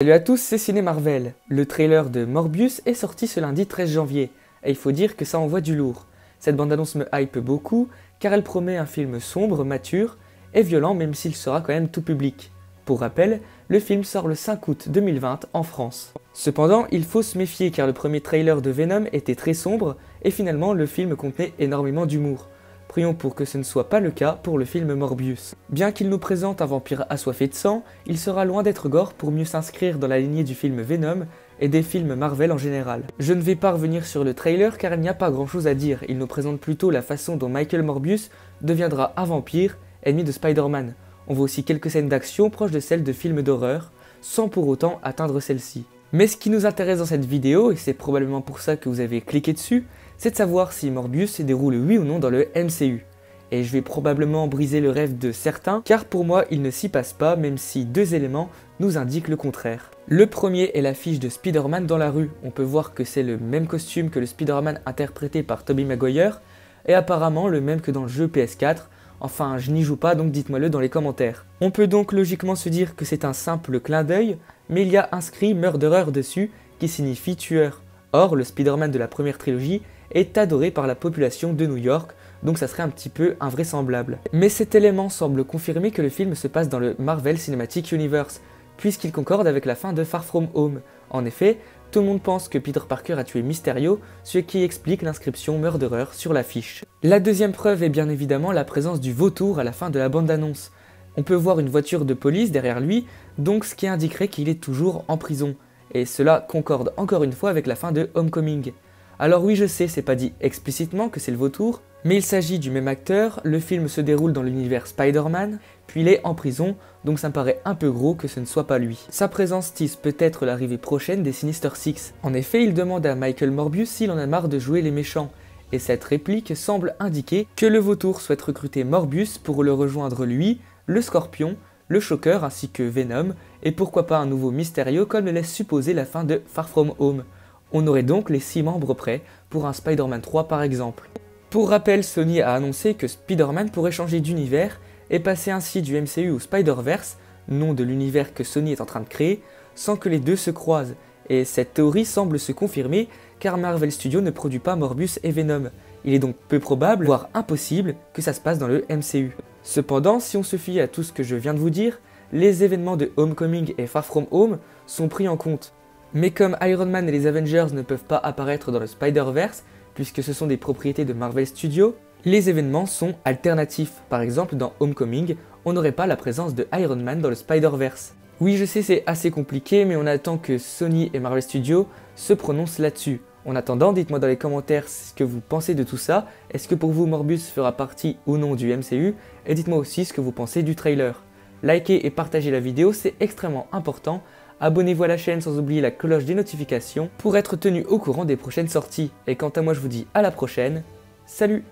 Salut à tous, c'est Ciné Marvel. Le trailer de Morbius est sorti ce lundi 13 janvier, et il faut dire que ça envoie du lourd. Cette bande-annonce me hype beaucoup, car elle promet un film sombre, mature, et violent même s'il sera quand même tout public. Pour rappel, le film sort le 5 août 2020 en France. Cependant, il faut se méfier car le premier trailer de Venom était très sombre, et finalement le film contenait énormément d'humour. Prions pour que ce ne soit pas le cas pour le film Morbius. Bien qu'il nous présente un vampire assoiffé de sang, il sera loin d'être gore pour mieux s'inscrire dans la lignée du film Venom et des films Marvel en général. Je ne vais pas revenir sur le trailer car il n'y a pas grand chose à dire, il nous présente plutôt la façon dont Michael Morbius deviendra un vampire, ennemi de Spider-Man. On voit aussi quelques scènes d'action proches de celles de films d'horreur, sans pour autant atteindre celle-ci. Mais ce qui nous intéresse dans cette vidéo, et c'est probablement pour ça que vous avez cliqué dessus, c'est de savoir si Morbius se déroule oui ou non dans le MCU. Et je vais probablement briser le rêve de certains, car pour moi il ne s'y passe pas, même si deux éléments nous indiquent le contraire. Le premier est l'affiche de Spider-Man dans la rue. On peut voir que c'est le même costume que le Spider-Man interprété par Tobey Maguire, et apparemment le même que dans le jeu PS4, enfin je n'y joue pas donc dites-moi-le dans les commentaires. On peut donc logiquement se dire que c'est un simple clin d'œil, mais il y a inscrit Murderer dessus, qui signifie tueur. Or, le Spider-Man de la première trilogie est adoré par la population de New York, donc ça serait un petit peu invraisemblable. Mais cet élément semble confirmer que le film se passe dans le Marvel Cinematic Universe, puisqu'il concorde avec la fin de Far From Home. En effet, tout le monde pense que Peter Parker a tué Mysterio, ce qui explique l'inscription Murderer sur l'affiche. La deuxième preuve est bien évidemment la présence du vautour à la fin de la bande-annonce. On peut voir une voiture de police derrière lui, donc ce qui indiquerait qu'il est toujours en prison. Et cela concorde encore une fois avec la fin de Homecoming. Alors oui, je sais, c'est pas dit explicitement que c'est le vautour, mais il s'agit du même acteur, le film se déroule dans l'univers Spider-Man, puis il est en prison, donc ça me paraît un peu gros que ce ne soit pas lui. Sa présence tease peut-être l'arrivée prochaine des Sinister Six. En effet, il demande à Michael Morbius s'il en a marre de jouer les méchants, et cette réplique semble indiquer que le vautour souhaite recruter Morbius pour le rejoindre lui, le Scorpion, le Shocker ainsi que Venom, et pourquoi pas un nouveau Mysterio comme le laisse supposer la fin de Far From Home. On aurait donc les 6 membres prêts pour un Spider-Man 3 par exemple. Pour rappel, Sony a annoncé que Spider-Man pourrait changer d'univers et passer ainsi du MCU au Spider-Verse, nom de l'univers que Sony est en train de créer, sans que les deux se croisent. Et cette théorie semble se confirmer car Marvel Studios ne produit pas Morbius et Venom. Il est donc peu probable, voire impossible, que ça se passe dans le MCU. Cependant, si on se fie à tout ce que je viens de vous dire, les événements de Homecoming et Far From Home sont pris en compte. Mais comme Iron Man et les Avengers ne peuvent pas apparaître dans le Spider-Verse, puisque ce sont des propriétés de Marvel Studios, les événements sont alternatifs. Par exemple, dans Homecoming, on n'aurait pas la présence de Iron Man dans le Spider-Verse. Oui, je sais, c'est assez compliqué, mais on attend que Sony et Marvel Studios se prononcent là-dessus. En attendant, dites-moi dans les commentaires ce que vous pensez de tout ça. Est-ce que pour vous Morbius fera partie ou non du MCU? Et dites-moi aussi ce que vous pensez du trailer. Likez et partagez la vidéo, c'est extrêmement important. Abonnez-vous à la chaîne sans oublier la cloche des notifications pour être tenu au courant des prochaines sorties. Et quant à moi, je vous dis à la prochaine. Salut!